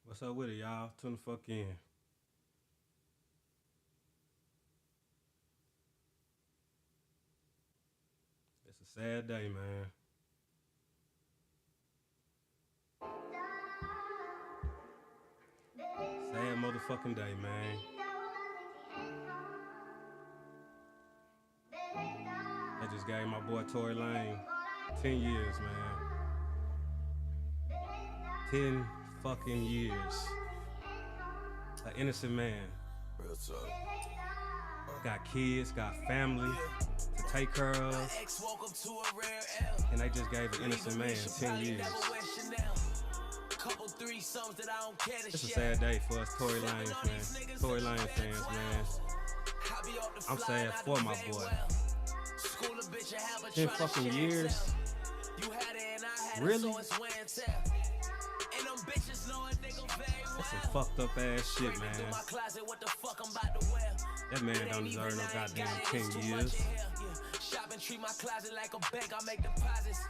What's up with it, y'all? Tune the fuck in. It's a sad day, man. Sad motherfucking day, man. I just gave my boy Tory Lanez 10 years, man. 10 fucking years. An innocent man. Real talk. Got kids, got family to take care of. And they just gave an innocent man 10 years. It's a sad day for us Tory Lanez fans. Tory Lanez fans, man. I'm sad for my boy. 10 fucking years? Really? That's some fucked up ass shit, man. That man don't deserve no goddamn 10 years. Treat my closet like a bank, I make deposits.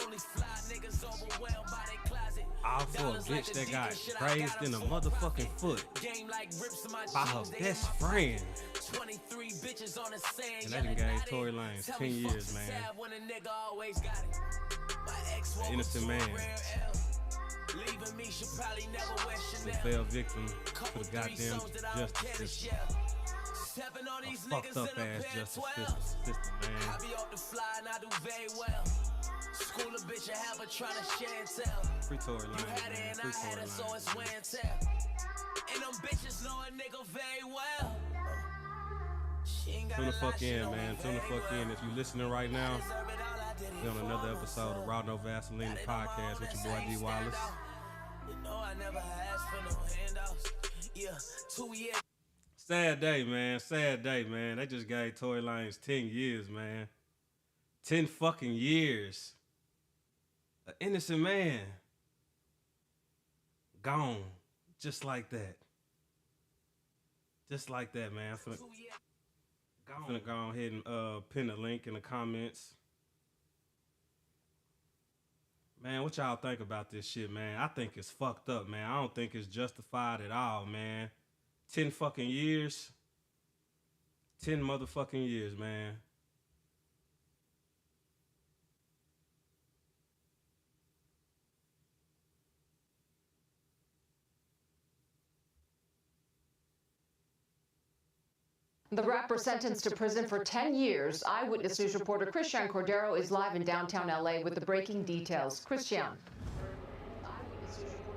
Only fly niggas overwhelmed by their closet. All for a bitch that got raised in a motherfucking foot by her best friend. 23 bitches on the sand. And that done gave Tory Lanez 10 years, man. An innocent man. They fell victim to the goddamn justice system. A fucked up ass justice system, man. I be off the fly and I do very well. School a bitch and have her trying to share and tell. Free Tory Lanez, man. Free Tory Lanez. So it's wear and tear. And them bitches know a nigga very well. Tune the fuck in, man. Tune the fuck in. If you listening right now, we're on another episode of Raw No Vaseline, the podcast with your boy D Wallace. You know I never asked for no handouts. Yeah, 2 years. Sad day, man. Sad day, man. They just gave Tory Lanez 10 years, man. 10 fucking years. An innocent man. Gone. Just like that. Just like that, man. I'm finna go ahead and pin a link in the comments. Man, what y'all think about this shit, man? I think it's fucked up, man. I don't think it's justified at all, man. 10 fucking years. 10 motherfucking years, man. The rapper sentenced to prison for 10 years. Eyewitness News reporter Christian Cordero is live in downtown LA with the breaking details. Christian.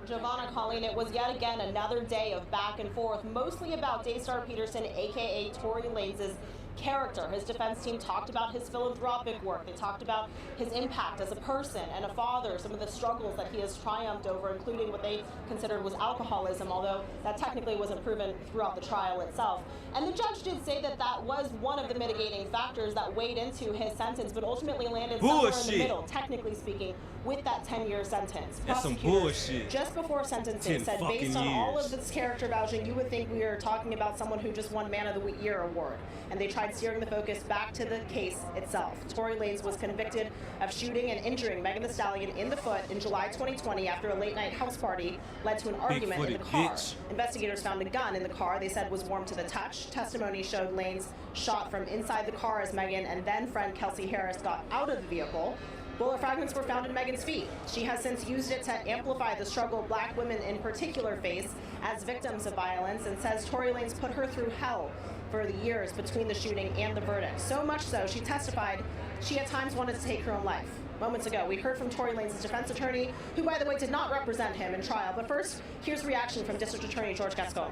Giovanna calling it was yet again another day of back and forth, mostly about Daystar Peterson, aka Tory Lanez's character. His defense team talked about his philanthropic work. They talked about his impact as a person and a father, some of the struggles that he has triumphed over, including what they considered was alcoholism, although that technically wasn't proven throughout the trial itself. And the judge did say that that was one of the mitigating factors that weighed into his sentence, but ultimately landed somewhere in the middle, technically speaking, with that 10-year sentence. That's some bullshit. Just before sentencing said, based on all of this character vouching, you would think we are talking about someone who just won Man of the Year award. And they tried steering the focus back to the case itself. Tory Lanez was convicted of shooting and injuring Megan Thee Stallion in the foot in July 2020 after a late-night house party led to an argument in the car. Bitch. Investigators found a gun in the car they said was warm to the touch. Testimony showed Lanez shot from inside the car as Megan and then friend Kelsey Harris got out of the vehicle. Bullet fragments were found in Megan's feet. She has since used it to amplify the struggle Black women in particular face as victims of violence and says Tory Lanez put her through hell for the years between the shooting and the verdict. So much so, she testified she at times wanted to take her own life. Moments ago, we heard from Tory Lanez's defense attorney, who, by the way, did not represent him in trial. But first, here's reaction from District Attorney George Gascon.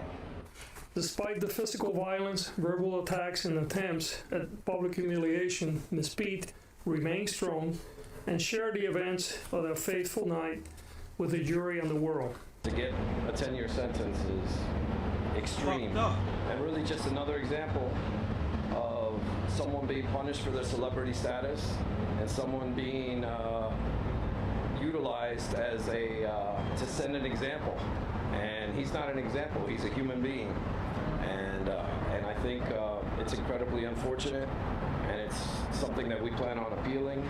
Despite the physical violence, verbal attacks, and attempts at public humiliation, Ms. Pete remained strong and shared the events of their fateful night with the jury and the world. To get a 10-year sentence is extreme, and really just another example of someone being punished for their celebrity status and someone being utilized as to send an example. And he's not an example, he's a human being. And I think it's incredibly unfortunate, and it's something that we plan on appealing.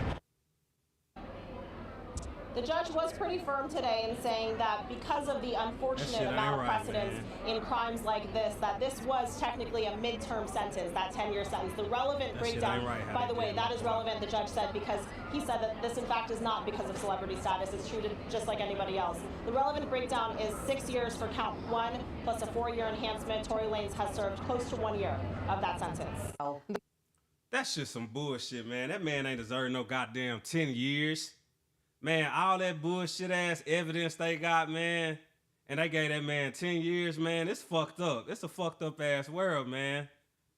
The judge was pretty firm today in saying that because of the unfortunate amount of precedents in crimes like this, that this was technically a midterm sentence, that 10-year sentence. The relevant breakdown, by the way, that is relevant, the judge said, because he said that this in fact is not because of celebrity status. It's treated just like anybody else. The relevant breakdown is 6 years for count 1 plus a 4-year enhancement. Tory Lanez has served close to 1 year of that sentence. That's just some bullshit, man. That man ain't deserving no goddamn 10 years. Man, all that bullshit ass evidence they got, man, and they gave that man 10 years, man, it's fucked up. It's a fucked up ass world, man.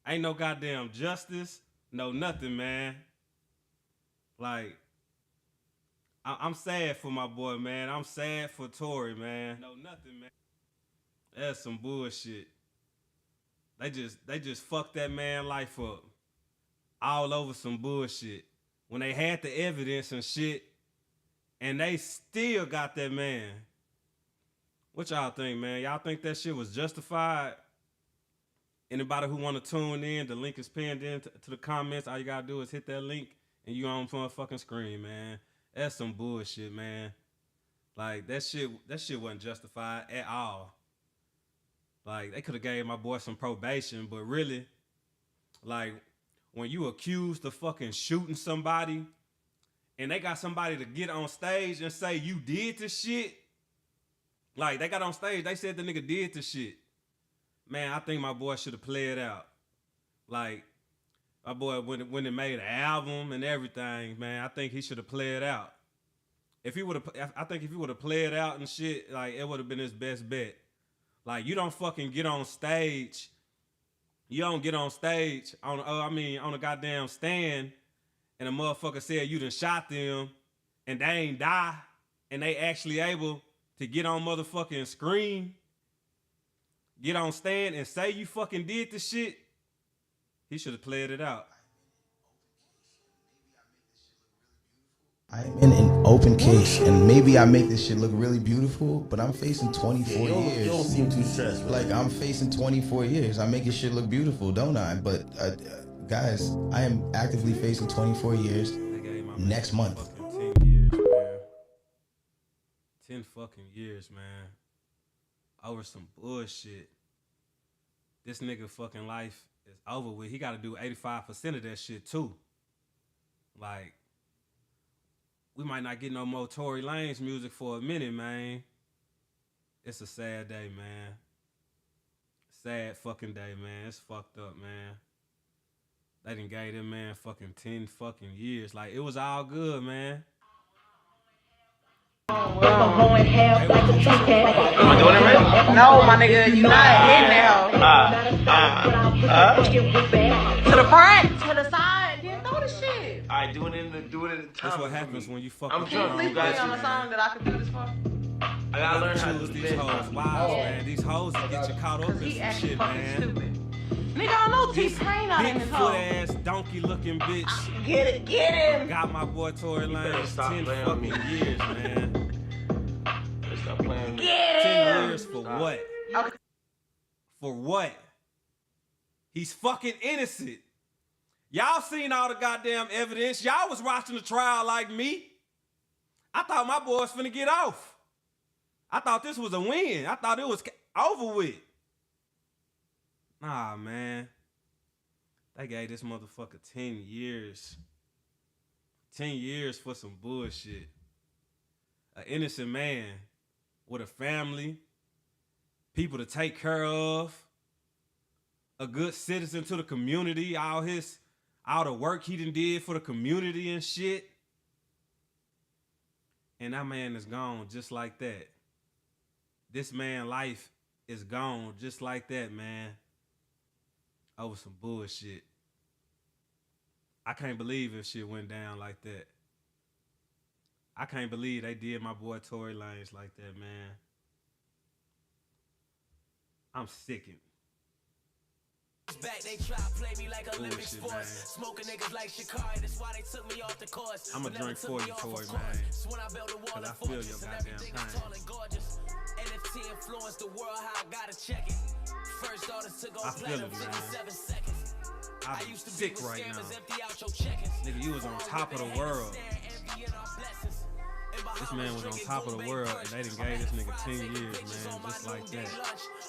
Ain't no goddamn justice, no nothing, man. Like, I'm sad for my boy, man. I'm sad for Tory, man. No nothing, man. That's some bullshit. They just fucked that man life up. All over some bullshit. When they had the evidence and shit, and they still got that man. What y'all think, man? Y'all think that shit was justified? Anybody who want to tune in, the link is pinned in to the comments. All you gotta do is hit that link and you on the fucking screen, man. That's some bullshit, man. Like, that shit wasn't justified at all. Like, they could have gave my boy some probation, but really, like, when you accused of fucking shooting somebody, and they got somebody to get on stage and say you did this shit. Like, they got on stage, they said the nigga did this shit. Man, I think my boy should have played out. Like, my boy, when they made an album and everything, man, I think he should have played out. I think if he would have played out and shit, like, it would have been his best bet. Like, you don't fucking get on stage. You don't get on stage on a goddamn stand, and a motherfucker said you done shot them, and they ain't die, and they actually able to get on motherfucking screen, get on stand, and say you fucking did the shit. He should have played it out. I'm in an open case, and maybe I make this shit look really beautiful, but I'm facing 24 years. You don't seem too stressed. Like, I'm facing 24 years. I make this shit look beautiful, don't I? But, guys, I am actively facing 24 years next month. 10 years, man. 10 fucking years, man. Over some bullshit. This nigga fucking life is over with. He got to do 85% of that shit, too. Like, we might not get no more Tory Lanez music for a minute, man. It's a sad day, man. Sad fucking day, man. It's fucked up, man. They done gave them man fucking 10 fucking years. Like, it was all good, man. Am I doing it right? No, my nigga, you not in there. To the front, to the side, then throw the shit. Alright, do it in the time. That's what happens when you fucking. I'm trying to Please put me on a song that I can do this for. I gotta learn how to do these hoes. Wow, man. These hoes that get you caught up in He some actually shit, fucking man. stupid. Nigga, I know T-Pain out in Big this foot hole. ass, donkey looking bitch. Get him. Got my boy Tory Lanez stop 10 playing fucking with me. years, man. Stop playing. Get 10 him. years for what? Okay. For what? He's fucking innocent. Y'all seen all the goddamn evidence. Y'all was watching the trial like me. I thought my boy was finna get off. I thought this was a win. I thought it was over with. Nah, man. They gave this motherfucker 10 years. 10 years for some bullshit. An innocent man with a family, people to take care of, a good citizen to the community, all the work he done did for the community and shit. And that man is gone just like that. This man's life is gone just like that, man. Over some bullshit. I can't believe if shit went down like that. I can't believe they did my boy Tory Lanez like that, man. I'm sickened. Back, they try to play me like Olympic sports. Smoking niggas like Shikari, that's why they took me off the course. I'ma drink for you, Tory, man. Cause I feel your goddamn pain. NFT influenced the world, how I gotta check it. First artist to go platinum, 57 seconds. I'm sick right now. Nigga, you was on top of the world. This man was on top of the world, and they done gave this nigga 10 years, man, just like that.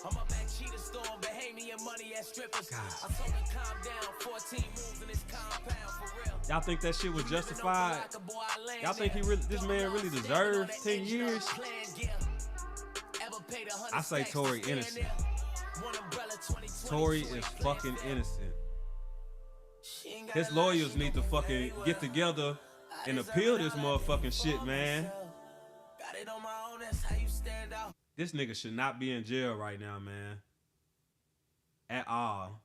I'm a back cheetah store, Bahamian money at strippers. I told him calm down, 14 moves in his compound for real. Y'all think that shit was justified? Y'all think this man really deserved 10 years? I say Tory innocent. Tory is fucking innocent. His lawyers need to fucking get together and appeal this motherfucking shit, man. This nigga should not be in jail right now, man. At all.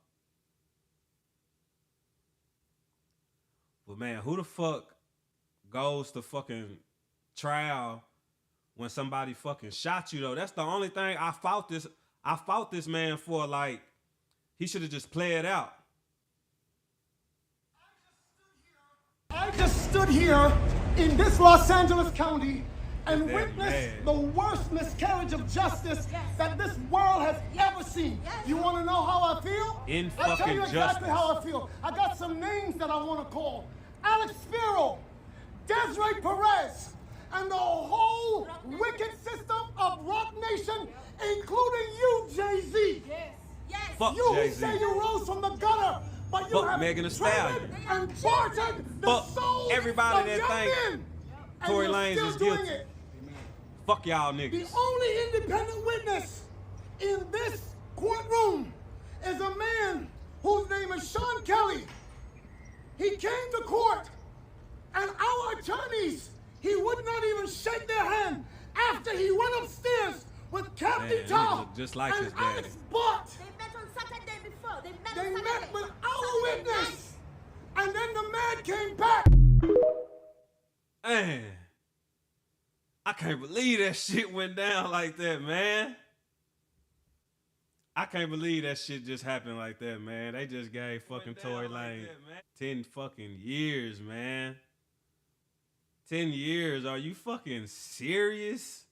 But man, who the fuck goes to fucking trial when somebody fucking shot you though? That's the only thing I fought this man for. Like, he should have just played it out. I just stood here in this Los Angeles County and witnessed the worst miscarriage of justice that this world has ever seen. You want to know how I feel? I'll tell you exactly how I feel. I got some names that I want to call. Alex Spiro, Desiree Perez, and the whole wicked system of Rock Nation, including you, Jay-Z. Yes. Fuck You Jay-Z. say you rose from the gutter, but you Fuck have Megan Thee traded Stallion. and bartered the Fuck souls everybody of that young think men. Tory And you're Lanez still is doing guilty. it. Fuck y'all The niggas. only independent witness in this courtroom is a man whose name is Sean Kelly. He came to court, and our attorneys, he would not even shake their hand after he went upstairs with Kathy Man, he Tao look just like and his daddy. Alex Bott. They met on Saturday before. They met with our witness, and then the man came back. Man, I can't believe that shit went down like that, man. I can't believe that shit just happened like that, man. They just gave fucking Tory Lanez 10 fucking years, man. 10 years. Are you fucking serious?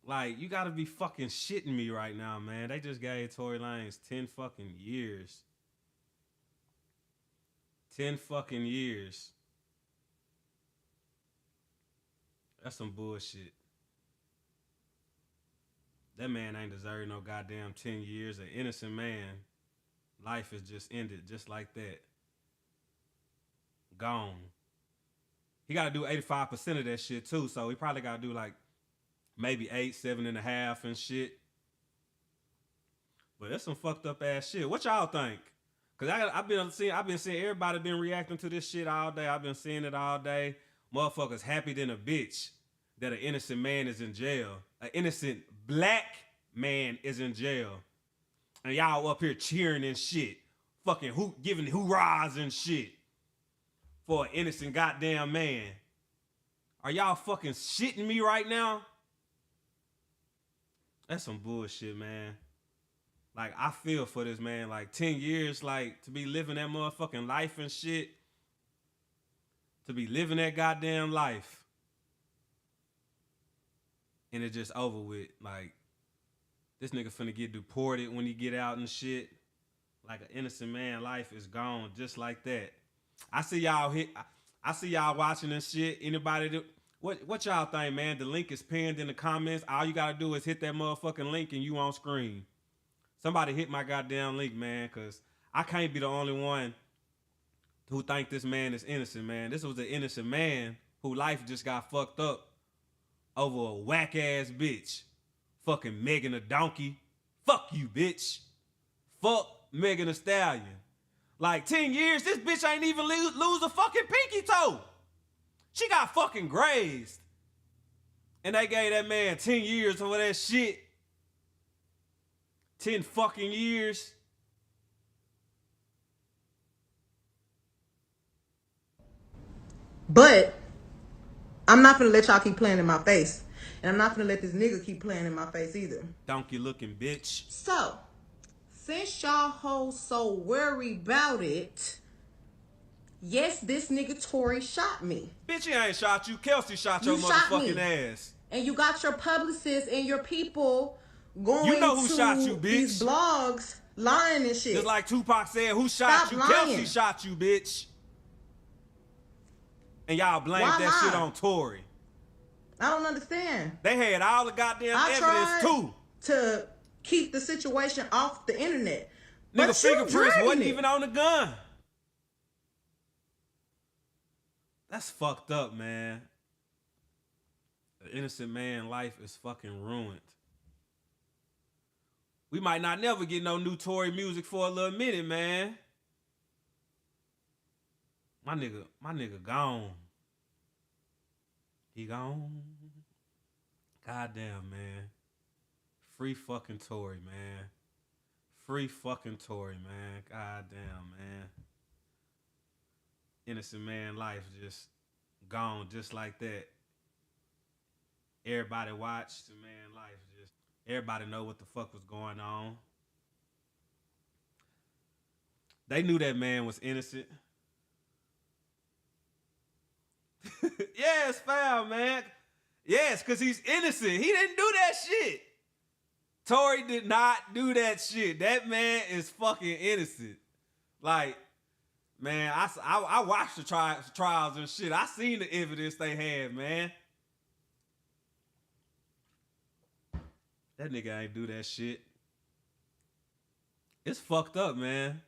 Like, you gotta be fucking shitting me right now, man. They just gave Tory Lanez 10 fucking years. 10 fucking years. That's some bullshit. That man ain't deserve no goddamn 10 years. An innocent man. Life is just ended just like that. Gone. He got to do 85% of that shit too, so he probably got to do like maybe 8, 7.5 and shit. But that's some fucked up ass shit. What y'all think? Cause I've been seeing everybody been reacting to this shit all day. I've been seeing it all day. Motherfuckers happy than a bitch that an innocent man is in jail. An innocent black man is in jail. And y'all up here cheering and shit. Fucking giving hoorahs and shit for an innocent goddamn man. Are y'all fucking shitting me right now? That's some bullshit, man. Like, I feel for this man. Like, 10 years, like, to be living that motherfucking life and shit. To be living that goddamn life. And it just over with. Like, this nigga finna get deported when he get out and shit. Like, an innocent man life is gone just like that. I see y'all watching this shit. Anybody do... What y'all think, man? The link is pinned in the comments. All you gotta do is hit that motherfucking link and you on screen. Somebody hit my goddamn link, man, because I can't be the only one who think this man is innocent, man. This was an innocent man whose life just got fucked up over a whack-ass bitch. Fucking Megan Thee Donkey. Fuck you, bitch. Fuck Megan Thee Stallion. Like, 10 years, this bitch ain't even lose a fucking pinky toe. She got fucking grazed. And they gave that man 10 years for that shit. 10 fucking years. But I'm not gonna let y'all keep playing in my face. And I'm not gonna let this nigga keep playing in my face either. Donkey looking bitch. So, since y'all hoes so worried about it, yes, this nigga Tory shot me. Bitch, he ain't shot you. Kelsey shot your motherfucking ass. And you got your publicists and your people going you know who to shot you, bitch. These blogs lying and shit. Just like Tupac said, who shot Stop you? lying. Kelsey shot you, bitch. And y'all blame that shit on Tory. I don't understand. They had all the goddamn evidence too. To keep the situation off the internet. Nigga, fingerprints wasn't even on the gun. That's fucked up, man. An innocent man's life is fucking ruined. We might not never get no new Tory music for a little minute, man. My nigga gone. He gone. Goddamn, man. Free fucking Tory, man. Free fucking Tory, man. Goddamn, man. Innocent man life just gone just like that. Everybody watched the man life just. Everybody know what the fuck was going on. They knew that man was innocent. Yes, fam, man. Yes, because he's innocent. He didn't do that shit. Tory did not do that shit. That man is fucking innocent. Like, man, I watched the trials and shit. I seen the evidence they had, man. That nigga ain't do that shit. It's fucked up, man.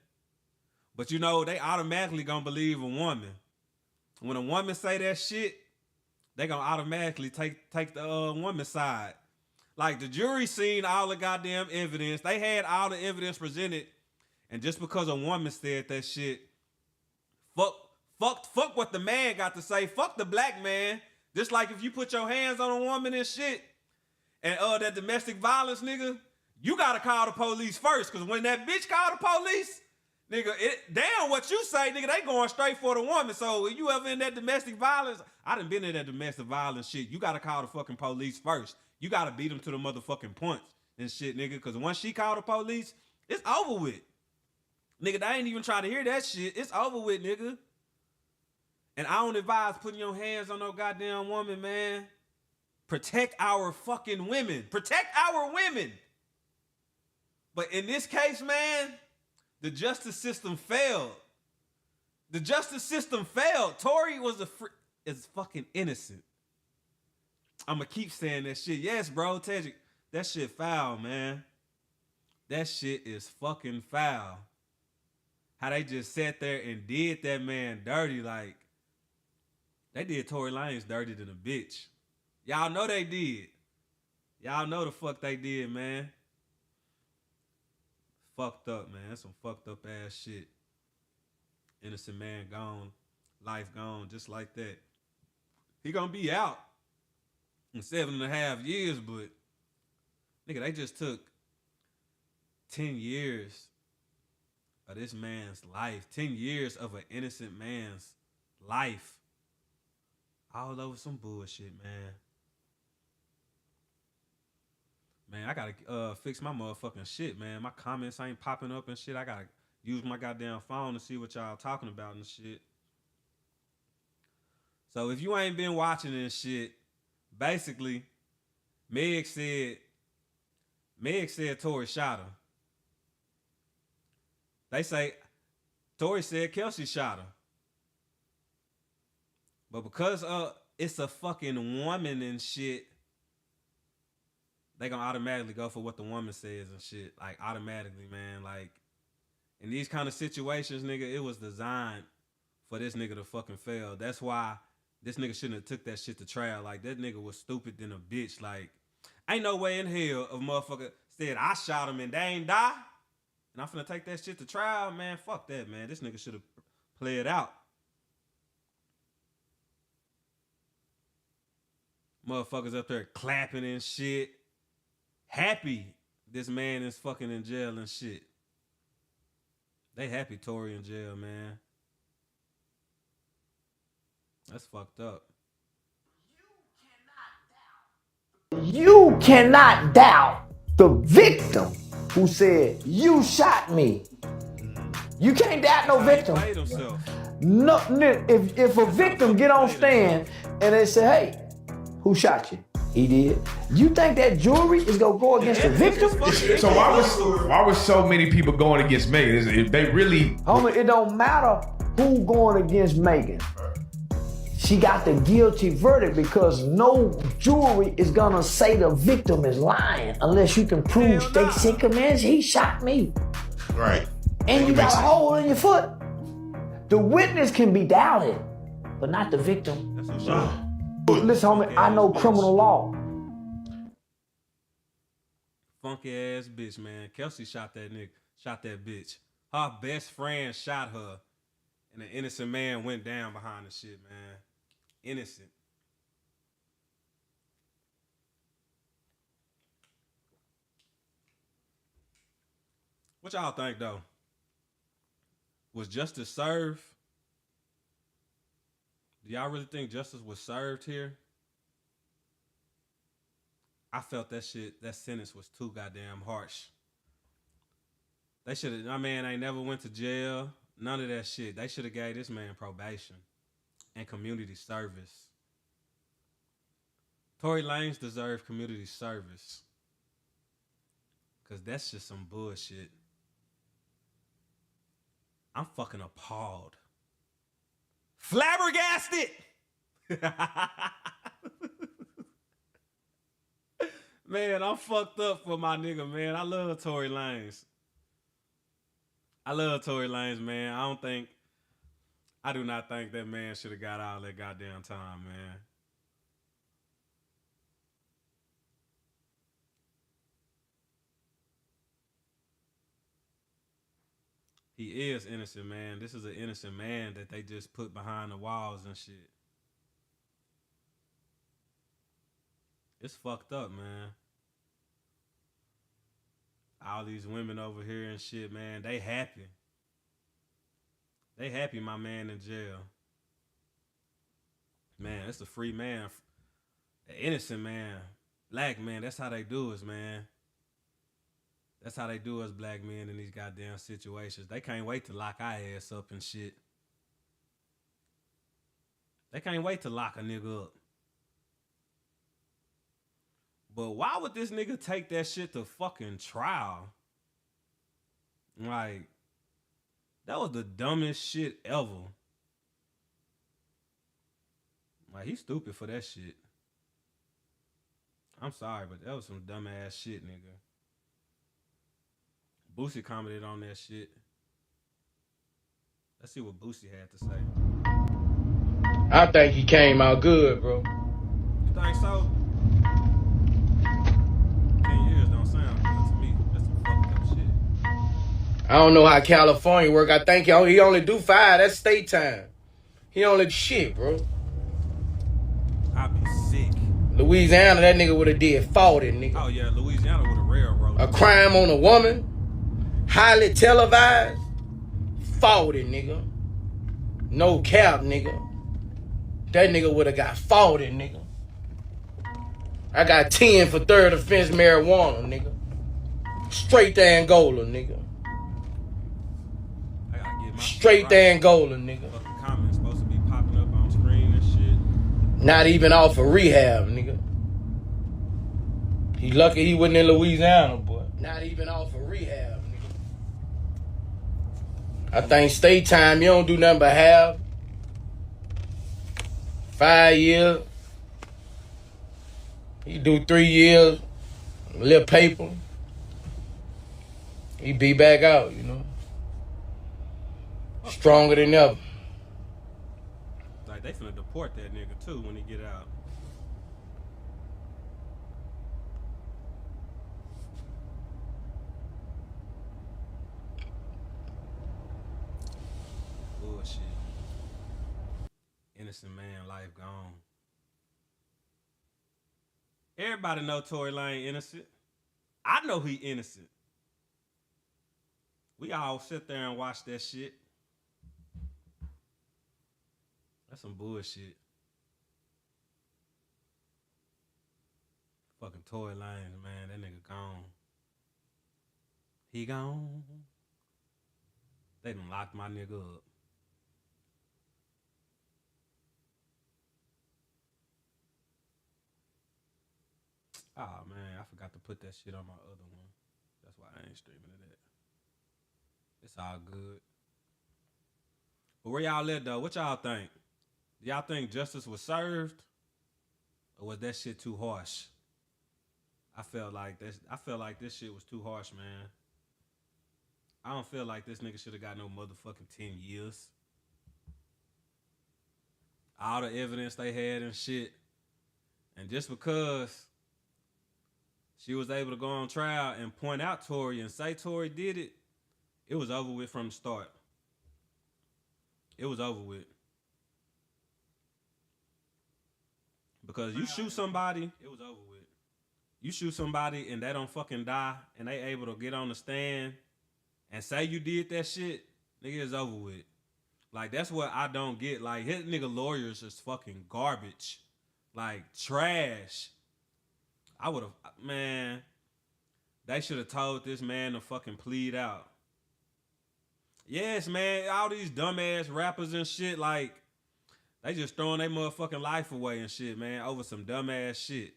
But you know, they automatically gonna believe a woman. When a woman say that shit, they gonna automatically take the woman's side. Like, the jury seen all the goddamn evidence. They had all the evidence presented. And just because a woman said that shit, fuck what the man got to say. Fuck the black man. Just like if you put your hands on a woman and shit, and that domestic violence, nigga, you gotta call the police first. Cause when that bitch called the police, nigga, damn what you say, nigga, they going straight for the woman. So if you ever in that domestic violence, I done been in that domestic violence shit. You gotta call the fucking police first. You gotta beat them to the motherfucking punch and shit, nigga. Cause once she called the police, it's over with. Nigga, they ain't even trying to hear that shit. It's over with, nigga. And I don't advise putting your hands on no goddamn woman, man. Protect our fucking women. Protect our women. But in this case, man, the justice system failed. The justice system failed. Tory is fucking innocent. I'ma keep saying that shit. Yes, bro, Tedrick, that shit foul, man. That shit is fucking foul. How they just sat there and did that man dirty, like they did Tory Lanez dirty than a bitch. Y'all know they did. Y'all know the fuck they did, man. Fucked up, man. That's some fucked up ass shit. Innocent man gone. Life gone just like that. He gonna be out in 7.5 years, but nigga, they just took 10 years of this man's life. 10 years of an innocent man's life. All over some bullshit, man. Man, I gotta fix my motherfucking shit, man. My comments ain't popping up and shit. I gotta use my goddamn phone to see what y'all talking about and shit. So if you ain't been watching this shit, basically, Meg said Tory shot her. They say Tory said Kelsey shot her. But because it's a fucking woman and shit, they gonna automatically go for what the woman says and shit. Like, automatically, man. Like, in these kind of situations, nigga, it was designed for this nigga to fucking fail. That's why this nigga shouldn't have took that shit to trial. Like, that nigga was stupid than a bitch. Like, ain't no way in hell a motherfucker said I shot him and they ain't die. And I'm finna take that shit to trial, man. Fuck that, man. This nigga should have played out. Motherfuckers up there clapping and shit. Happy this man is fucking in jail and shit. They happy Tory in jail, man. That's fucked up. You cannot doubt the victim who said, you shot me. You can't doubt no victim. No, if a victim get on stand and they say, hey, who shot you? He did. You think that jury is gonna go against the victim? So why was so many people going against Megan? If they really, homie, it don't matter who going against Megan. She got the guilty verdict because no jury is gonna say the victim is lying unless you can prove they sick of man, he shot me. Right. And you got a hole in your foot. The witness can be doubted, but not the victim. That's who shot him. Listen, homie, I know criminal law. Funky ass bitch, man. Kelsey shot that nigga, shot that bitch. Her best friend shot her, and an innocent man went down behind the shit, man. Innocent. What y'all think, though? Was justice served? Do y'all really think justice was served here? I felt that sentence was too goddamn harsh. They should have, my man ain't never went to jail. None of that shit. They should have gave this man probation and community service. Tory Lanez deserved community service. Because that's just some bullshit. I'm fucking appalled. Flabbergasted! Man, I'm fucked up for my nigga, man. I love Tory Lanez. I love Tory Lanez, man. I do not think that man should have got all that goddamn time, man. He is innocent, man. This is an innocent man that they just put behind the walls and shit. It's fucked up, man. All these women over here and shit, man, they happy. They happy my man in jail. Man, it's a free man. An innocent man. Black man, that's how they do us, man. That's how they do us black men in these goddamn situations. They can't wait to lock our ass up and shit. They can't wait to lock a nigga up. But why would this nigga take that shit to fucking trial? Like, that was the dumbest shit ever. Like, he's stupid for that shit. I'm sorry, but that was some dumb ass shit, nigga. Boosie commented on that shit. Let's see what Boosie had to say. I think he came out good, bro. You think so? 10 years don't sound good to me. That's some fucked up shit. I don't know how California work. I think he only do 5. That's state time. He only shit, bro. I'd be sick. Louisiana, that nigga would have did 40, nigga. Oh yeah, Louisiana would have railroaded. A crime on a woman, highly televised, 40, nigga. No cap, nigga. That nigga would have got 40, nigga. I got 10 for third offense marijuana, nigga. Straight to Angola, nigga. I gotta get my straight to Angola, nigga. Fucking comments supposed to be popping up on screen and shit. Not even off of rehab, nigga. He lucky he wasn't in Louisiana, boy. Not even off of rehab, nigga. I think state time, you don't do nothing but have 5 years. He do 3 years, a little paper. He be back out, you know. Stronger than ever. Like, they finna deport that nigga, too, when he get out. Bullshit. Innocent man, life gone. Everybody know Tory Lanez innocent. I know he innocent. We all sit there and watch that shit. That's some bullshit. Fucking Tory Lanez, man. That nigga gone. He gone. They done locked my nigga up. Oh, man. I forgot to put that shit on my other one. That's why I ain't streaming it. It's all good. But where y'all at, though? What y'all think? Y'all think justice was served? Or was that shit too harsh? I felt like this shit was too harsh, man. I don't feel like this nigga should have got no motherfucking 10 years. All the evidence they had and shit. And just because she was able to go on trial and point out Tory and say Tory did it, it was over with from the start. It was over with. Because you shoot somebody, it was over with. You shoot somebody and they don't fucking die and they able to get on the stand and say you did that shit, nigga, it's over with. Like, that's what I don't get. Like, his nigga lawyers is fucking garbage. Like, trash. I would have, man, they should have told this man to fucking plead out. Yes, man, all these dumbass rappers and shit, like, they just throwing their motherfucking life away and shit, man, over some dumbass shit.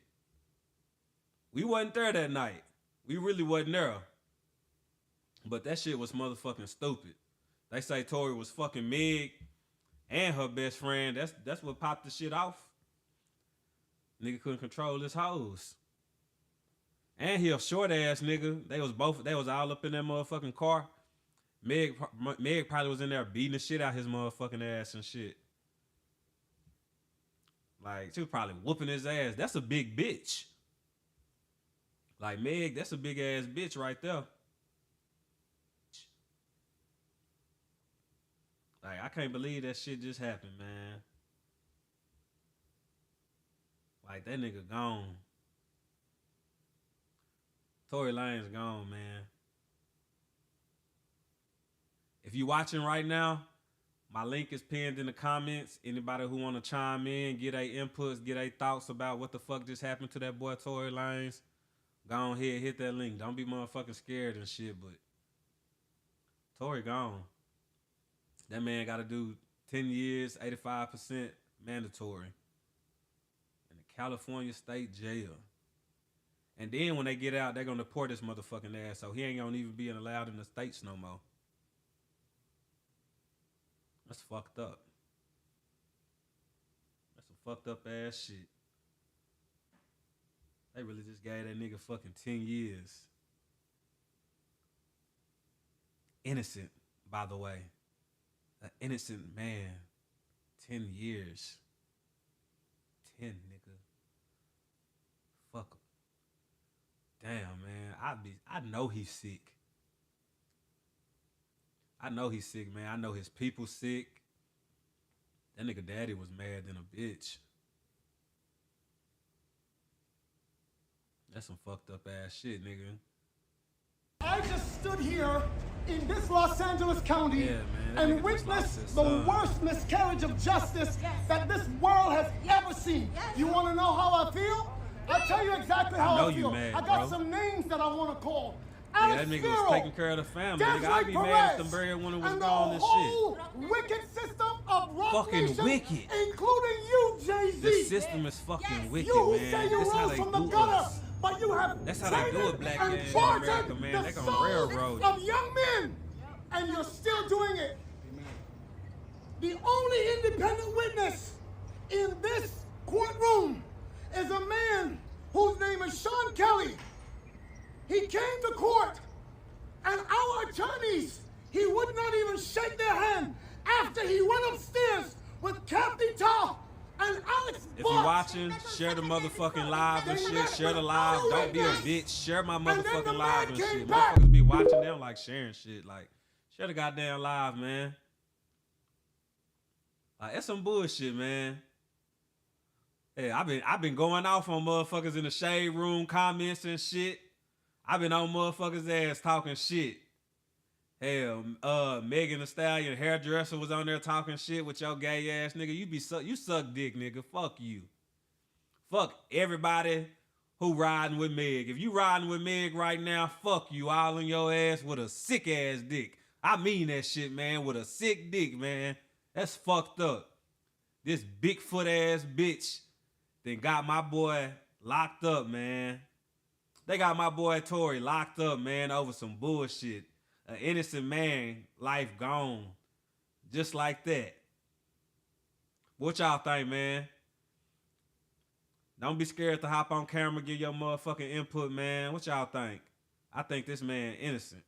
We wasn't there that night. We really wasn't there. But that shit was motherfucking stupid. They say Tory was fucking Meg and her best friend. That's what popped the shit off. Nigga couldn't control his hoes. And he a short ass nigga. They was all up in that motherfucking car. Meg probably was in there beating the shit out his motherfucking ass and shit. Like, she was probably whooping his ass. That's a big bitch. Like, Meg, that's a big ass bitch right there. Like, I can't believe that shit just happened, man. Like, that nigga gone. Tory Lanez gone, man. If you watching right now, my link is pinned in the comments. Anybody who want to chime in, get their inputs, get their thoughts about what the fuck just happened to that boy Tory Lanez, go on ahead, hit that link. Don't be motherfucking scared and shit, but Tory gone. That man got to do 10 years, 85% mandatory in the California State Jail. And then when they get out, they're going to deport this motherfucking ass, so he ain't going to even be allowed in the States no more. That's fucked up. That's some fucked up ass shit. They really just gave that nigga fucking 10 years. Innocent, by the way. An innocent man. 10 years. 10, nigga. Fuck him. Damn, man. I know he's sick. I know he's sick, man. I know his people sick. That nigga daddy was mad than a bitch. That's some fucked up ass shit, nigga. I just stood here in this Los Angeles County and witnessed the worst miscarriage of justice that this world has ever seen. You want to know how I feel? I'll tell you exactly how I feel. I got some names that I want to call. Yeah, that nigga was taking care of the family. Nigga, I'd be mad if the buried when it was gone and shit. Wicked system of Rock fucking Nation, wicked. Including you, Jay-Z. The system is fucking wicked, you man. Say you That's how they from the do gutter, us. But you have That's how they do it, black man in America, man. They gonna railroad you. Of young men, and you're still doing it. The only independent witness in this courtroom is a man whose name is Sean Kelly. He came to court, and our attorneys, he would not even shake their hand after he went upstairs with Kathy Tall and Alex If you watching, share the motherfucking live and shit. Share the live. Don't be a bitch. Share my motherfucking live and shit. Motherfuckers be watching, they don't like sharing shit. Like, share the goddamn live, man. Like, that's some bullshit, man. Hey, I've been going off on motherfuckers in the shade room comments and shit. I've been on motherfuckers' ass talking shit. Hell, Megan Thee Stallion hairdresser was on there talking shit with your gay ass nigga. You suck dick, nigga. Fuck you. Fuck everybody who riding with Meg. If you riding with Meg right now, fuck you all on your ass with a sick ass dick. I mean that shit, man, with a sick dick, man. That's fucked up. This Bigfoot ass bitch then got my boy locked up, man. They got my boy Tory locked up, man, over some bullshit. An innocent man, life gone. Just like that. What y'all think, man? Don't be scared to hop on camera, give your motherfucking input, man. What y'all think? I think this man innocent.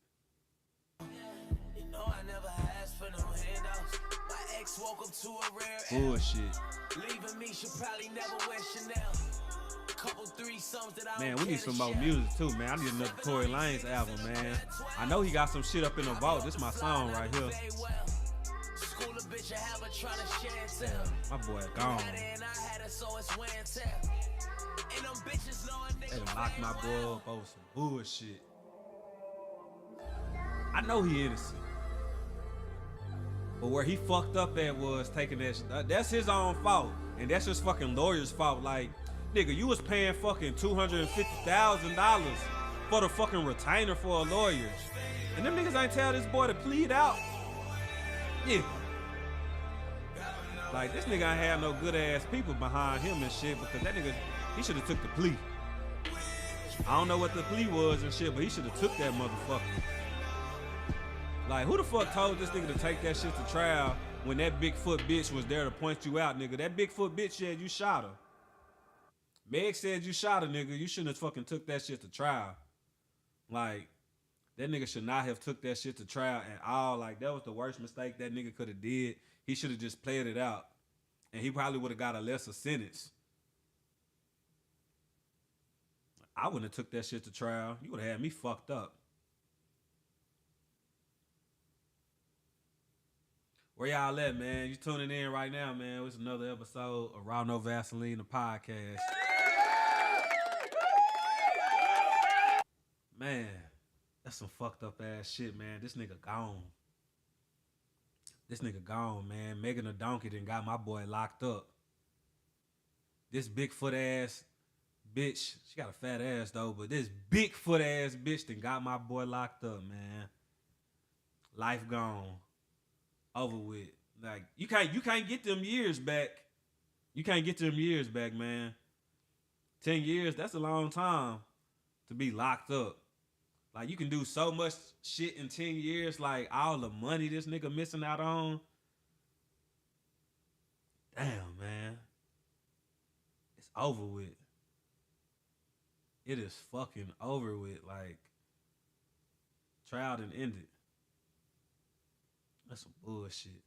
You know I never asked for no handouts. My ex woke up to a rare Bullshit. Leaving me, she probably never wear Chanel. Couple threesomes that I Man, we need some more music too, man. I need another Tory Lanez album, man. I know he got some shit up in the vault. This is my song right here. My boy gone. They done locked my boy up over some bullshit. I know he innocent. But where he fucked up at was taking that shit. That's his own fault. And that's his fucking lawyer's fault. Like, nigga, you was paying fucking $250,000 for the fucking retainer for a lawyer. And them niggas ain't tell this boy to plead out. Yeah. Like, this nigga ain't have no good ass people behind him and shit, because that nigga, he should have took the plea. I don't know what the plea was and shit, but he should have took that motherfucker. Like, who the fuck told this nigga to take that shit to trial when that Bigfoot bitch was there to point you out, nigga? That Bigfoot bitch said you shot her. Meg said you shot her, nigga. You shouldn't have fucking took that shit to trial. Like, that nigga should not have took that shit to trial at all. Like, that was the worst mistake that nigga could have did. He should have just played it out. And he probably would have got a lesser sentence. I wouldn't have took that shit to trial. You would have had me fucked up. Where y'all at, man? You tuning in right now, man. It's another episode of Raw No Vaseline, the podcast. Man, that's some fucked up ass shit, man. This nigga gone. This nigga gone, man. Megan the Donkey done got my boy locked up. This Bigfoot ass bitch, she got a fat ass though, but this Bigfoot ass bitch done got my boy locked up, man. Life gone. Over with. Like, you can't get them years back. You can't get them years back, man. 10 years, that's a long time to be locked up. Like, you can do so much shit in 10 years, like all the money this nigga missing out on. Damn, man. It's over with. It is fucking over with. Like, trial done ended. That's some bullshit.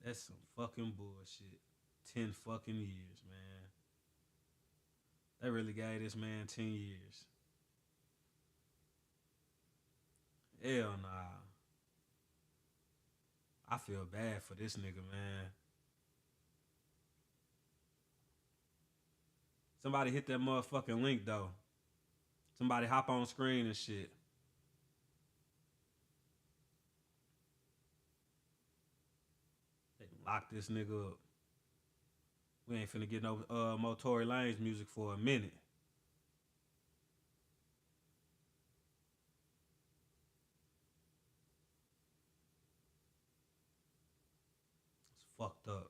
That's some fucking bullshit. 10 fucking years, man. They really gave this man 10 years. Hell nah. I feel bad for this nigga, man. Somebody hit that motherfucking link, though. Somebody hop on screen and shit. Lock this nigga up. We ain't finna get no more Tory Lanez music for a minute. It's fucked up.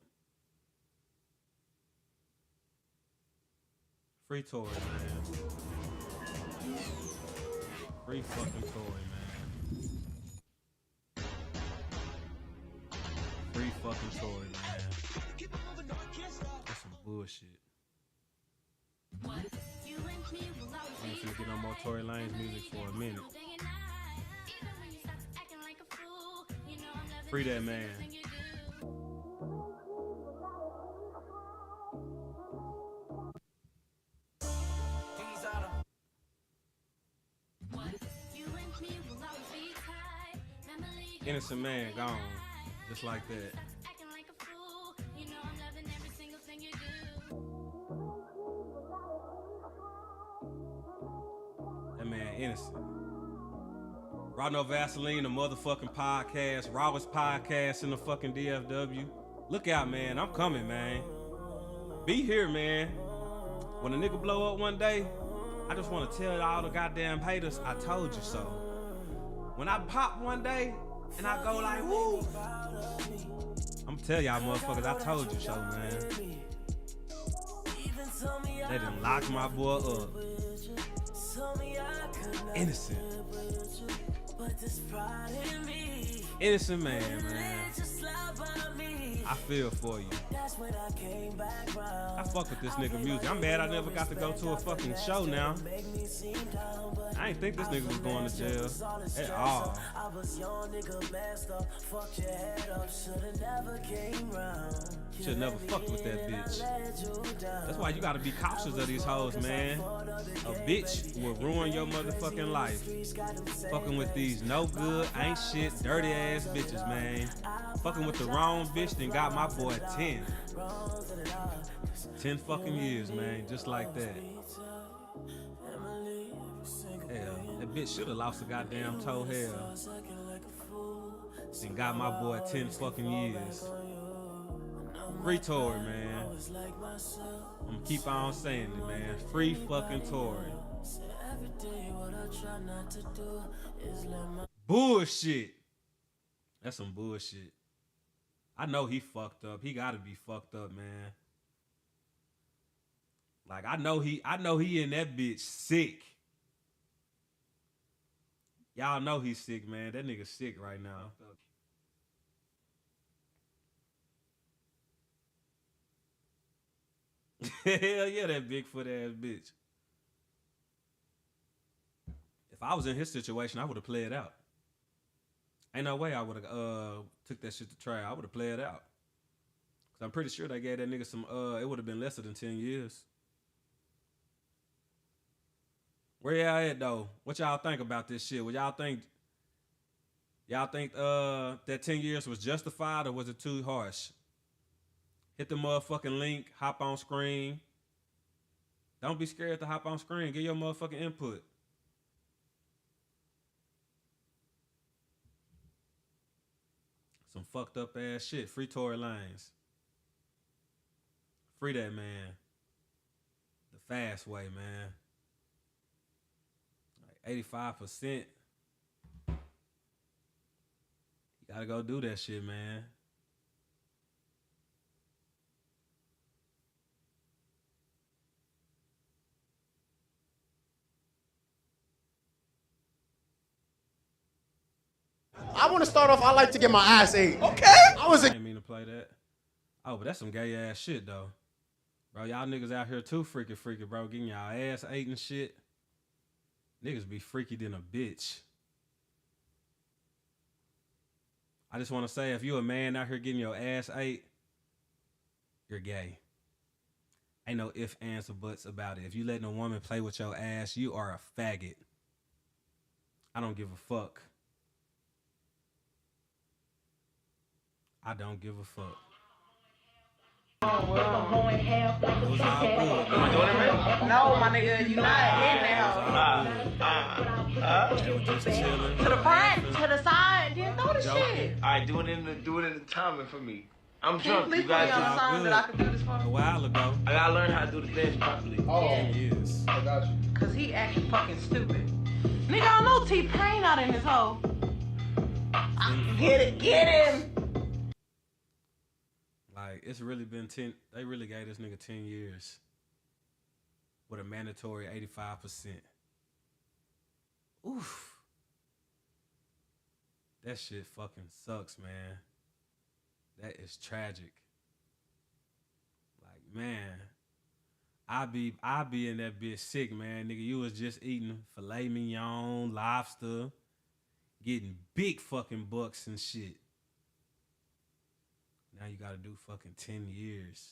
Free Tory, man. Free fucking Tory, man. Free fucking Tory, man. That's some bullshit. We ain't finna get no more Tory Lanez music for a minute. Free that man. Innocent man gone. Just like that. That man innocent. Raw No Vaseline, the motherfucking podcast. Rawest podcast in the fucking DFW. Look out, man. I'm coming, man. Be here, man. When a nigga blow up one day, I just want to tell all the goddamn haters, I told you so. When I pop one day, and I go like, woo. I'm tell y'all motherfuckers, I told you so, man. They done locked my boy up. Innocent. Innocent man. I feel for you. I fuck with this nigga music. I'm mad I never got to go to a fucking show now. I ain't think this nigga was going to jail at all. Should never fucked with that bitch. That's why you gotta be cautious of these hoes, man. A bitch will ruin your motherfucking life. Fucking with these no good, ain't shit, dirty ass bitches, man. Fucking with the wrong bitch then got my boy 10. 10 fucking years, man, just like that. Hell, that bitch should have lost a goddamn toe. Hell, and got my boy 10 fucking years. Free Tory, man. I'm gonna keep on saying it, man. Free fucking Tory. Bullshit. That's some bullshit. I know he fucked up. He gotta be fucked up, man. Like I know he in that bitch sick. Y'all know he's sick, man. That nigga sick right now. Hell yeah, that Bigfoot ass bitch. If I was in his situation, I would have played it out. Ain't no way I would have took that shit to trial. I would have played it out. Cause I'm pretty sure they gave that nigga some it would have been lesser than 10 years. Where y'all at though? What y'all think about this shit? What y'all think that 10 years was justified or was it too harsh? Hit the motherfucking link, hop on screen. Don't be scared to hop on screen. Get your motherfucking input. Some fucked up ass shit. Free Tory Lanez. Free that man. The fast way, man. Like 85%. You gotta go do that shit, man. I want to start off, I like to get my ass ate. Okay. I didn't mean to play that. Oh, but that's some gay ass shit, though. Bro, y'all niggas out here too freaky, bro. Getting y'all ass ate and shit. Niggas be freaky than a bitch. I just want to say, if you a man out here getting your ass ate, you're gay. Ain't no ifs, ands, or buts about it. If you letting a woman play with your ass, you are a faggot. I don't give a fuck. I don't give a fuck. No, my nigga, you not in there. To the front, to the side, then throw the shit. Alright, do it in the timing for me. I'm drunk. You guys on a song that I could do this for? A while ago. I gotta learn how to do the dance properly. Oh, yes. I got you. Cause he acting fucking stupid. Nigga, I know T-Pain out in his hole. Get him. Like, it's really been 10, they really gave this nigga 10 years with a mandatory 85%. Oof. That shit fucking sucks, man. That is tragic. Like, man, I be in that bitch sick, man. Nigga, you was just eating filet mignon, lobster, getting big fucking bucks and shit. Now you gotta do fucking 10 years.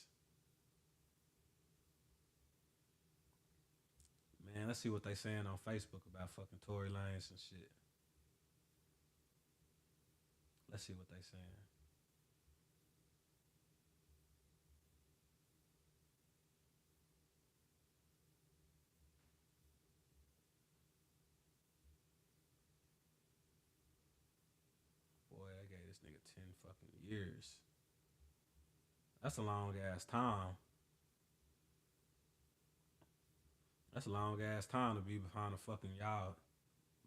Man, let's see what they saying on Facebook about fucking Tory Lanez and shit. Let's see what they saying. Boy, they gave this nigga 10 fucking years. That's a long ass time. That's a long ass time to be behind a fucking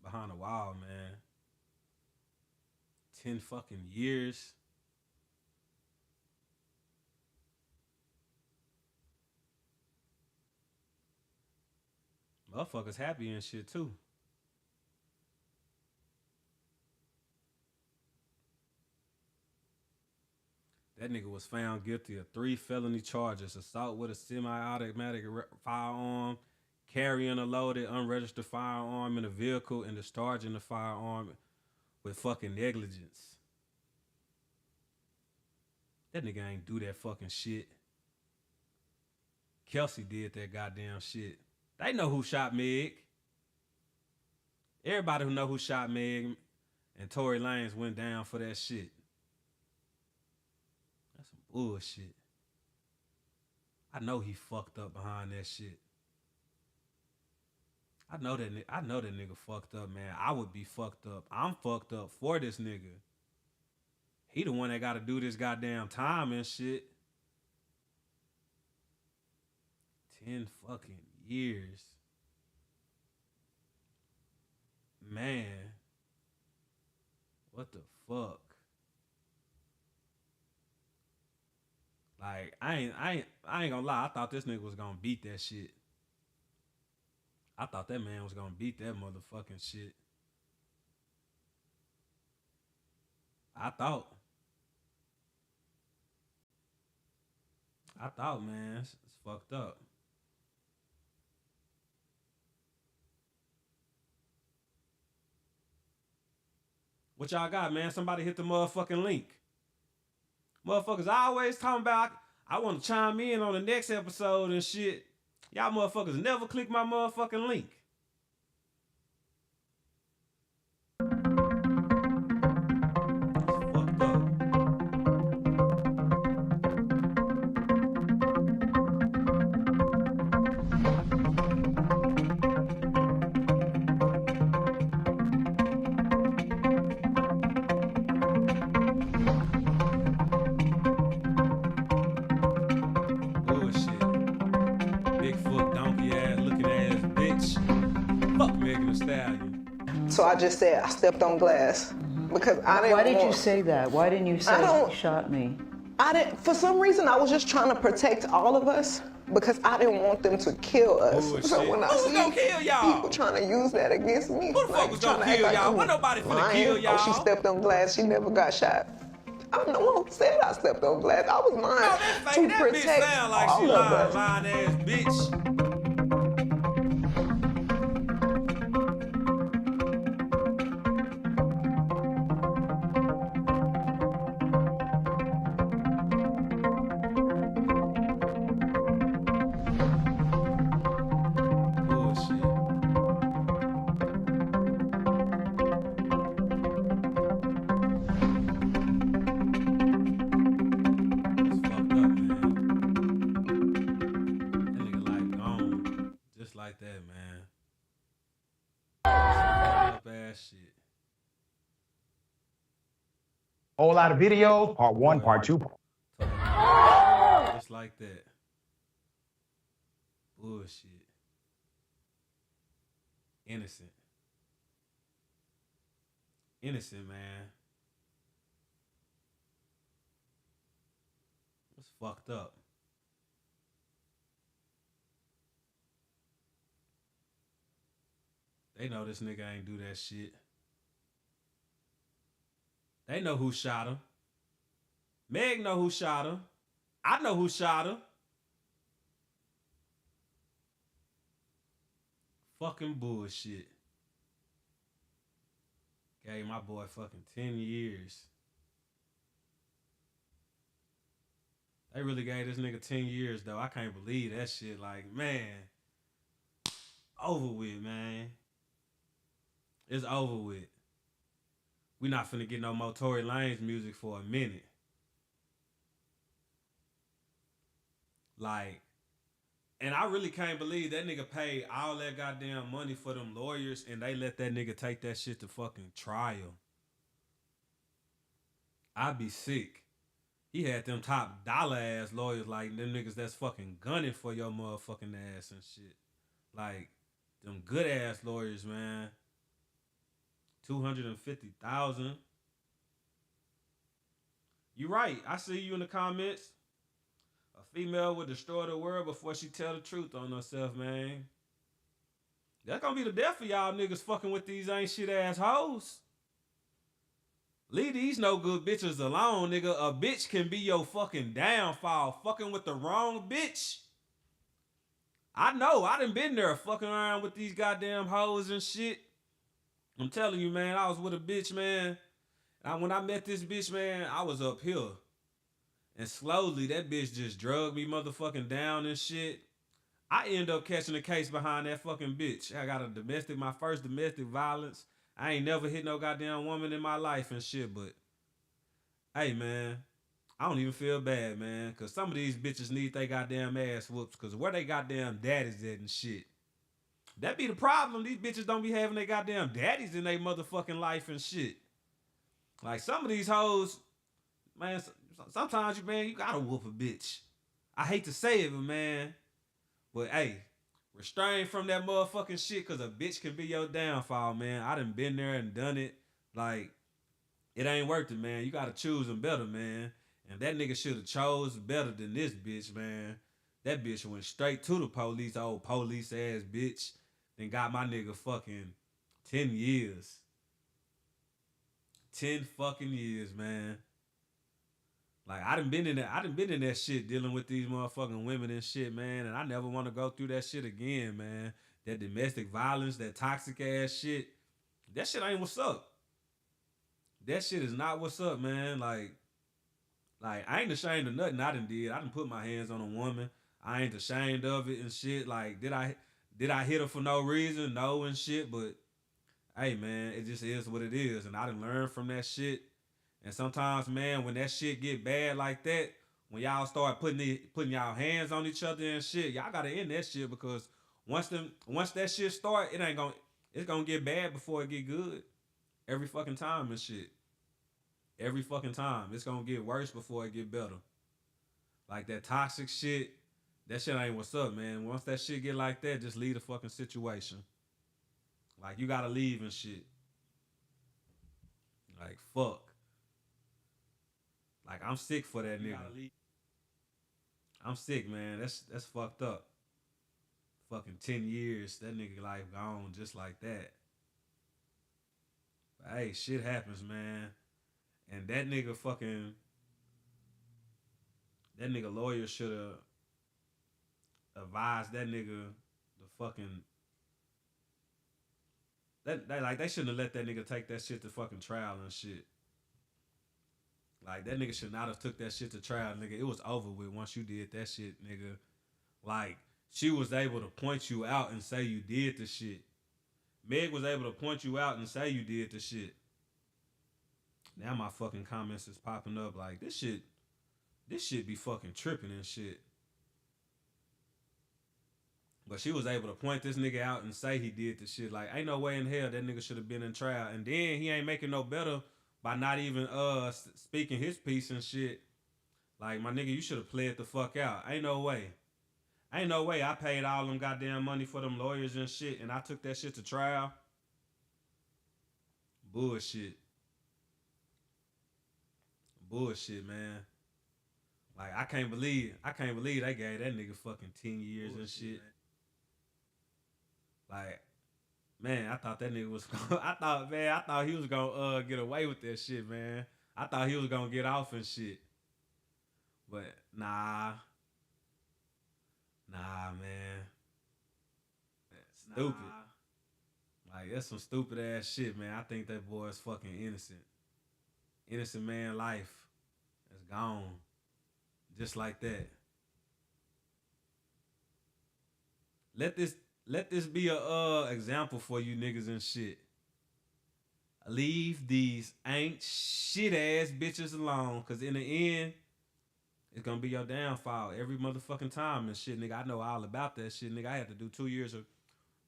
behind a wall, man. 10 fucking years. Motherfuckers happy and shit too. That nigga was found guilty of 3 felony charges: assault with a semi-automatic firearm, carrying a loaded unregistered firearm in a vehicle, and discharging the firearm with fucking negligence. That nigga ain't do that fucking shit. Kelsey did that goddamn shit. They know who shot Meg. Everybody who know who shot Meg and Tory Lanez went down for that shit. That's some bullshit. I know he fucked up behind that shit. I know that nigga fucked up, man. I would be fucked up. I'm fucked up for this nigga. He the one that got to do this goddamn time and shit. 10 fucking years. Man. What the fuck? Like, I ain't gonna lie. I thought this nigga was gonna beat that shit. I thought that man was gonna beat that motherfucking shit. I thought, man, it's fucked up. What y'all got, man? Somebody hit the motherfucking link. Motherfuckers always talking about, I want to chime in on the next episode and shit. Y'all motherfuckers never click my motherfucking link. So I just said I stepped on glass because I didn't. Why did you say that? Why didn't you say he shot me? I didn't. For some reason, I was just trying to protect all of us because I didn't want them to kill us. So when I see people trying to use that against me, who the fuck was gonna kill y'all? Wasn't nobody finna kill y'all. Oh, she stepped on glass. She never got shot. I'm the one who said I stepped on glass. I was lying to protect bitch sound like all she of us. Lying ass bitch. Whole lot of videos, part 1, part 2. Just like that. Bullshit. Innocent. Innocent, man. It's fucked up. They know this nigga ain't do that shit. They know who shot him. Meg know who shot him. I know who shot him. Fucking bullshit. Gave my boy fucking 10 years. They really gave this nigga 10 years, though. I can't believe that shit. Like, man. Over with, man. It's over with. We not finna get no more Tory Lanez music for a minute. Like, and I really can't believe that nigga paid all that goddamn money for them lawyers and they let that nigga take that shit to fucking trial. I'd be sick. He had them top dollar ass lawyers, like them niggas that's fucking gunning for your motherfucking ass and shit. Like, them good ass lawyers, man. $250,000. You right. I see you in the comments. A female would destroy the world before she tell the truth on herself, man. That's gonna be the death of y'all niggas fucking with these ain't shit ass hoes. Leave these no good bitches alone, nigga. A bitch can be your fucking downfall. Fucking with the wrong bitch. I know. I done been there fucking around with these goddamn hoes and shit. I'm telling you, man. I was with a bitch, man. And when I met this bitch, man, I was up here. And slowly, that bitch just drugged me motherfucking down and shit. I end up catching a case behind that fucking bitch. I got my first domestic violence. I ain't never hit no goddamn woman in my life and shit, but hey, man, I don't even feel bad, man, because some of these bitches need they goddamn ass whoops, because where they goddamn daddies at and shit. That be the problem. These bitches don't be having their goddamn daddies in their motherfucking life and shit. Like, some of these hoes, man, sometimes, you gotta whoop a bitch. I hate to say it, but, man, but, hey, restrain from that motherfucking shit, because a bitch can be your downfall, man. I done been there and done it. Like, it ain't worth it, man. You gotta choose them better, man. And that nigga should have chose better than this bitch, man. That bitch went straight to the police, old police ass bitch. Then got my nigga fucking 10 years. 10 fucking years, man. Like, I done been in that shit dealing with these motherfucking women and shit, man. And I never want to go through that shit again, man. That domestic violence, that toxic ass shit. That shit ain't what's up. That shit is not what's up, man. Like I ain't ashamed of nothing I done did. I done put my hands on a woman. I ain't ashamed of it and shit. Like, did I hit her for no reason? No and shit. But hey, man, it just is what it is. And I done learned from that shit. And sometimes, man, when that shit get bad like that, when y'all start putting y'all hands on each other and shit, y'all gotta end that shit, because once that shit start, it's gonna get bad before it get good. Every fucking time and shit. Every fucking time. It's gonna get worse before it get better. Like, that toxic shit, that shit ain't what's up, man. Once that shit get like that, just leave the fucking situation. Like, you gotta leave and shit. Like, fuck. Like, I'm sick for that nigga. I'm sick, man. That's fucked up. Fucking 10 years, that nigga life gone just like that. But hey, shit happens, man. And that nigga lawyer should have advised that nigga the fucking they shouldn't have let that nigga take that shit to fucking trial and shit. Like, that nigga should not have took that shit to trial, nigga. It was over with once you did that shit, nigga. Like, she was able to point you out and say you did the shit. Meg was able to point you out and say you did the shit. Now my fucking comments is popping up like, this shit be fucking tripping and shit. But she was able to point this nigga out and say he did the shit. Like, ain't no way in hell that nigga should have been in trial. And then he ain't making no better by not even speaking his piece and shit. Like, my nigga, you should have played the fuck out. Ain't no way. Ain't no way I paid all them goddamn money for them lawyers and shit, and I took that shit to trial. Bullshit. Bullshit, man. Like, I can't believe they gave that nigga fucking 10 years and shit. Man. Like, man, I thought that nigga was I thought he was gonna get away with that shit, man. I thought he was gonna get off and shit. But nah, man. That's stupid. Like, that's some stupid ass shit, man. I think that boy is fucking innocent. Innocent man life is gone. Just like that. Let this be a example for you niggas and shit. Leave these ain't shit ass bitches alone, cause in the end, it's gonna be your downfall every motherfucking time and shit, nigga. I know all about that shit, nigga. I had to do 2 years of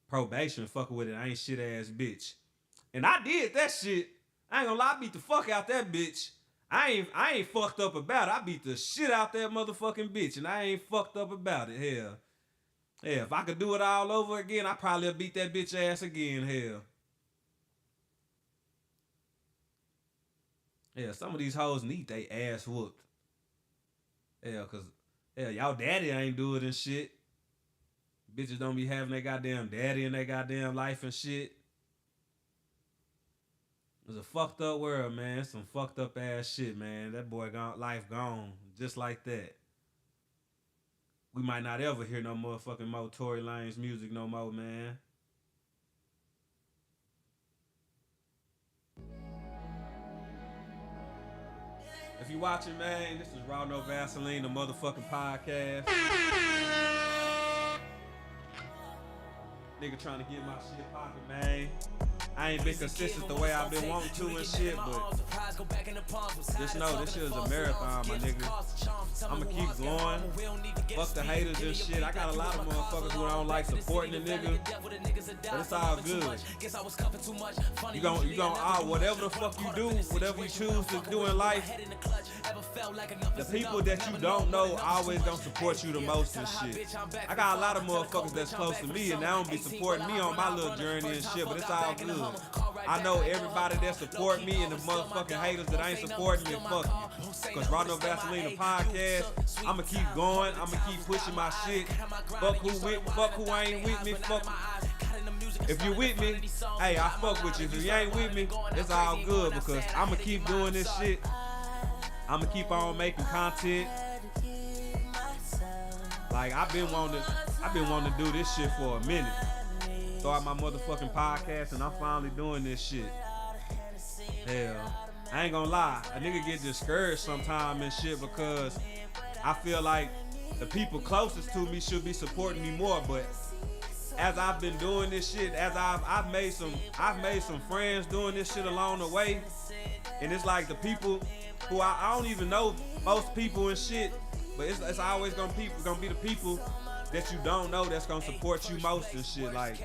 probation fucking with an ain't shit ass bitch. And I did that shit. I ain't gonna lie, I beat the fuck out that bitch. I ain't fucked up about it. I beat the shit out that motherfucking bitch, and I ain't fucked up about it. Hell. Yeah, if I could do it all over again, I probably would beat that bitch ass again. Hell. Yeah, some of these hoes need they ass whooped. Yeah, cause y'all daddy ain't do it and shit. Bitches don't be having their goddamn daddy in their goddamn life and shit. was a fucked up world, man. Some fucked up ass shit, man. That boy life gone just like that. We might not ever hear no motherfucking more Tory Lanez music no more, man. If you watching, man, this is Raw No Vaseline, the motherfucking podcast. Nigga trying to get my shit poppin', man. I ain't been consistent the way I've been wanting to and shit, but just know this shit is a marathon, my nigga. I'ma keep going. Fuck the haters and shit. I got a lot of motherfuckers who don't like supporting the nigga, but it's all good. You gon' whatever the fuck you do, whatever you choose to do in life, the people that you don't know always gonna support you the most and shit. I got a lot of motherfuckers that's close to me and they don't be supporting me on my little journey and shit, but it's all good. I know everybody that support me and the motherfucking haters that ain't supporting me, fuck you. Cause Raw No Vaseline, the podcast, I'ma keep going, I'ma keep pushing my shit. Fuck who ain't with me, fuck. If you with me, hey, I fuck with you. If you ain't with me, it's all good because I'ma keep doing this shit. I'ma keep on making content. Like I've been wanting to do this shit for a minute. Start my motherfucking podcast and I'm finally doing this shit. Hell, I ain't gonna lie, a nigga get discouraged sometime and shit because I feel like the people closest to me should be supporting me more, but as I've been doing this shit, as I've made some friends doing this shit along the way, and it's like the people who I don't even know most people and shit, but it's always gonna be the people that you don't know that's gonna support you most and shit. Like,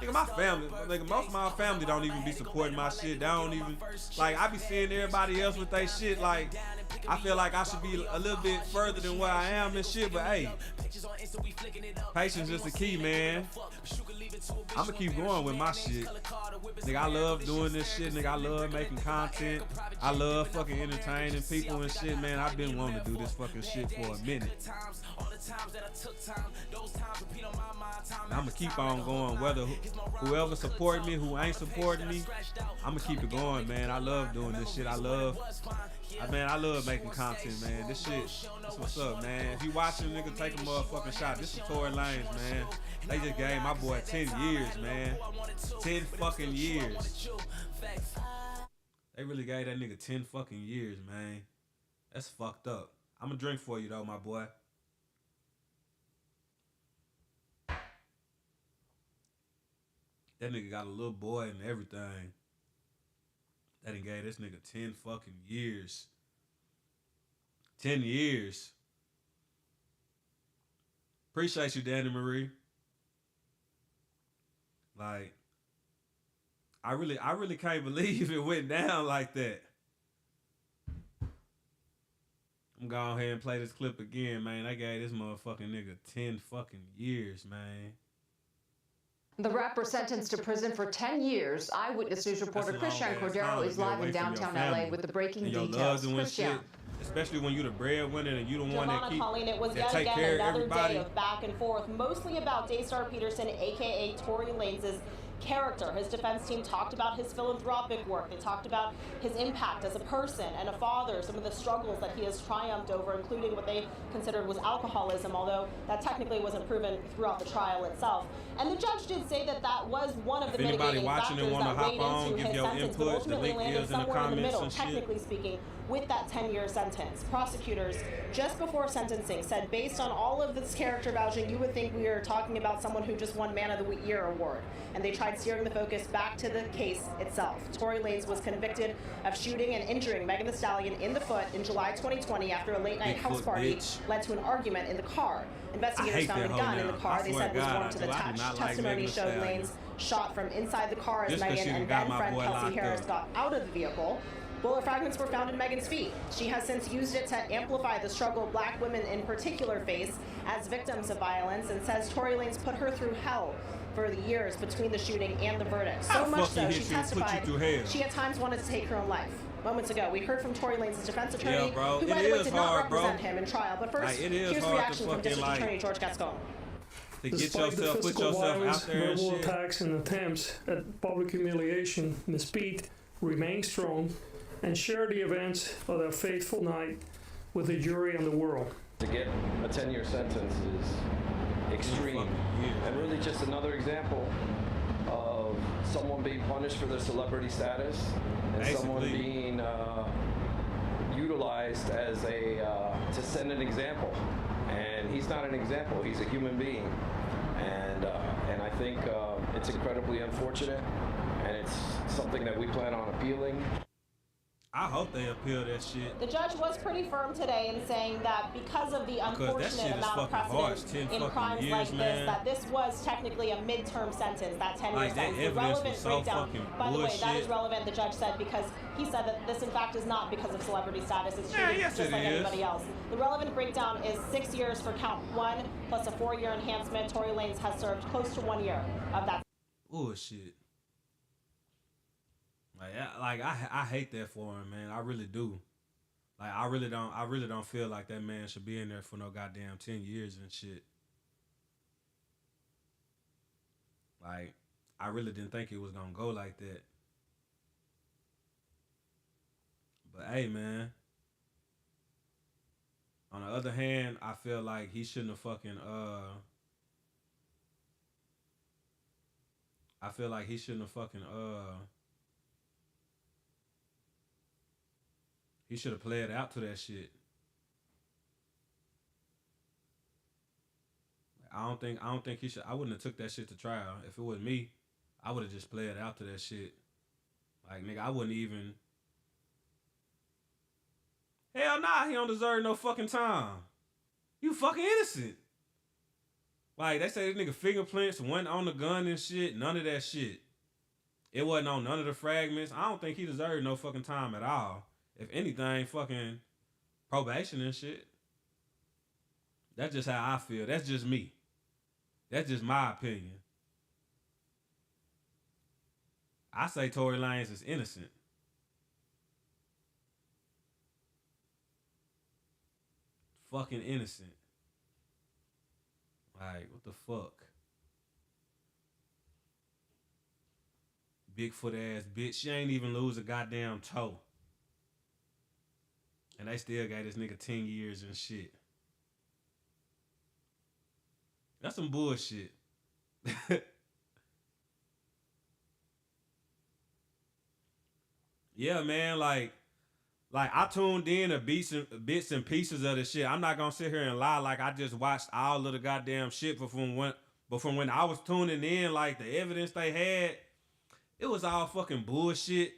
nigga, my family, nigga, most of my family don't even be supporting my shit. They don't even, like, I be seeing everybody else with they shit. Like, I feel like I should be a little bit further than where I am and shit, but hey, patience is the key, man. I'ma keep going with my shit. Nigga, I love doing this shit, nigga. I love making content. I love fucking entertaining people and shit, man. I've been wanting to do this fucking shit for a minute. I'ma keep on going, whether whoever support me, who ain't supporting me, I'ma keep it going, man. I love doing this shit. I love making content, man. This shit, that's what's up, man. If you watching, nigga, take a motherfucking shot. This is Tory Lanez, man. They just gave my boy 10 years, man. 10 fucking years. They really gave that nigga 10 fucking years, man. That's fucked up. I'ma drink for you, though, my boy. That nigga got a little boy and everything. That done gave this nigga 10 fucking years. 10 years. Appreciate you, Danny Marie. Like, I really can't believe it went down like that. I'm gonna go ahead and play this clip again, man. They gave this motherfucking nigga 10 fucking years, man. The rapper sentenced to prison for 10 years. Eyewitness News reporter Christian Cordero is live in downtown LA with the breaking details. Christian. Especially when you're the breadwinner and you the one that Colleen, it was yet take again care of another everybody. Day of back and forth, mostly about Daystar Peterson, aka Tory Lanez's character. His defense team talked about his philanthropic work. They talked about his impact as a person and a father, some of the struggles that he has triumphed over, including what they considered was alcoholism, although that technically wasn't proven throughout the trial itself. And the judge did say that that was one of the mitigating factors that weighed into his sentence, but ultimately landed somewhere in the middle, technically speaking, with that 10-year sentence. Prosecutors, just before sentencing, said based on all of this character vouching, you would think we are talking about someone who just won Man of the Year award. And they tried steering the focus back to the case itself. Tory Lanez was convicted of shooting and injuring Megan Thee Stallion in the foot in July 2020 after a late-night house party led to an argument in the car. Investigators found a gun in the car they said was warmed to the touch. Testimony showed Lanez shot from inside the car as Megan and then friend Kelsey Harris got out of the vehicle. Bullet fragments were found in Megan's feet. She has since used it to amplify the struggle Black women in particular face as victims of violence and says Tory Lanez put her through hell for the years between the shooting and the verdict. So much so, she testified she at times wanted to take her own life. Moments ago, we heard from Tory Lanez's defense attorney, who, by the way, did not represent him in trial. But first, here's reaction from District Attorney George Gascon. Despite the physical violence, verbal attacks, and attempts at public humiliation, Ms. Pete remain strong, and share the events of their fateful night with the jury and the world. To get a 10-year sentence is extreme, and really just another example of someone being punished for their celebrity status and someone being utilized as to send an example. And he's not an example; he's a human being, and I think it's incredibly unfortunate, and it's something that we plan on appealing. I hope they appeal that shit. The judge was pretty firm today in saying that because of the unfortunate amount of precedent in crimes like this, that this was technically a midterm sentence, that 10-year sentence. The relevant breakdown, by the way, that is relevant, the judge said, because he said that this in fact is not because of celebrity status, it's treated just like anybody else. The relevant breakdown is 6 years for count 1 plus a 4-year enhancement. Tory Lanez has served close to 1 year of that. Oh shit. I hate that for him, man. I really do. Like I really don't feel like that man should be in there for no goddamn 10 years and shit. Like I really didn't think it was gonna go like that. But hey, man. On the other hand, I feel like he shouldn't have fucking I feel like he shouldn't have fucking he should have played out to that shit. I don't think he should. I wouldn't have took that shit to trial. If it was me, I would have just played out to that shit. Like nigga, I wouldn't even. Hell nah, he don't deserve no fucking time. You fucking innocent. Like they say this nigga fingerprints went on the gun and shit. None of that shit. It wasn't on none of the fragments. I don't think he deserved no fucking time at all. If anything, fucking probation and shit. That's just how I feel. That's just me. That's just my opinion. I say Tory Lanez is innocent. Fucking innocent. Like, what the fuck? Bigfoot ass bitch. She ain't even lose a goddamn toe. And they still got this nigga 10 years and shit. That's some bullshit. Yeah, man, like I tuned in to bits and pieces of the shit. I'm not gonna sit here and lie like I just watched all of the goddamn shit but from when I was tuning in, like the evidence they had, it was all fucking bullshit.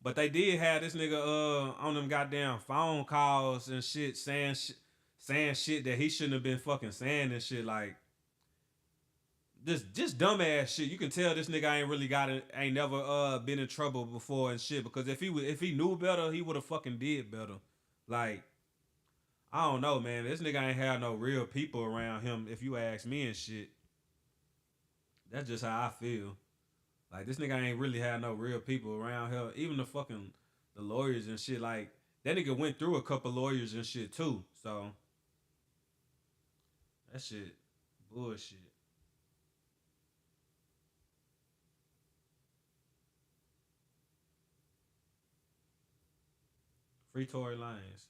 But they did have this nigga on them goddamn phone calls and shit saying shit that he shouldn't have been fucking saying and shit, like just dumbass shit. You can tell this nigga ain't never been in trouble before and shit, because if he knew better, he would have fucking did better. Like, I don't know, man. This nigga ain't had no real people around him, if you ask me and shit. That's just how I feel. Like, this nigga ain't really had no real people around here. Even the lawyers and shit. Like, that nigga went through a couple lawyers and shit too. So, that shit bullshit. Free Tory Lanez.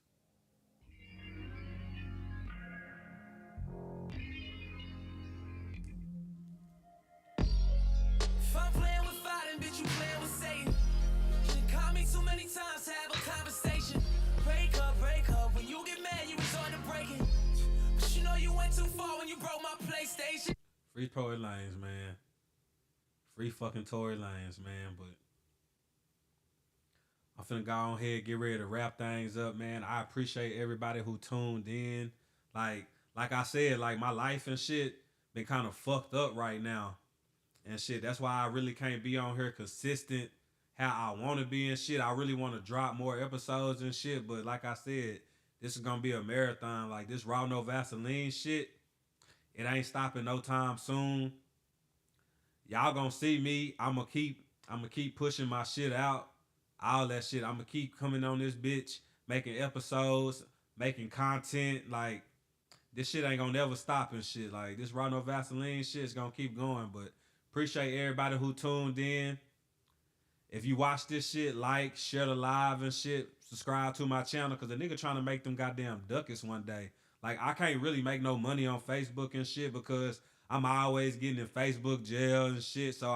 If I'm playing with fire, then bitch, you playing with Satan. You done called me too many times to have a conversation. Break up. When you get mad, you resort to breaking. But you know you went too far when you broke my PlayStation. Free Tory Lanez, man. Free fucking Tory Lanez, man. But I'm finna go on ahead, get ready to wrap things up, man. I appreciate everybody who tuned in. Like I said, like my life and shit been kind of fucked up right now. And shit, that's why I really can't be on here consistent how I want to be and shit. I really want to drop more episodes and shit. But like I said, this is going to be a marathon. Like this Raw No Vaseline shit, it ain't stopping no time soon. Y'all gonna see me. I'm gonna keep pushing my shit out. All that shit. I'm gonna keep coming on this bitch, making episodes, making content. Like, this shit ain't gonna never stop and shit. Like, this Raw No Vaseline shit is gonna keep going. But appreciate everybody who tuned in. If you watch this shit, like, share the live and shit, subscribe to my channel, because the nigga trying to make them goddamn ducats one day. Like, I can't really make no money on Facebook and shit because I'm always getting in Facebook jail and shit, so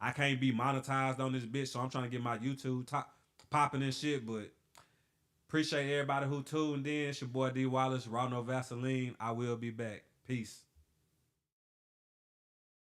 I can't be monetized on this bitch, so I'm trying to get my YouTube popping and shit, but appreciate everybody who tuned in. It's your boy D Wallace, Raw No Vaseline. I will be back. Peace.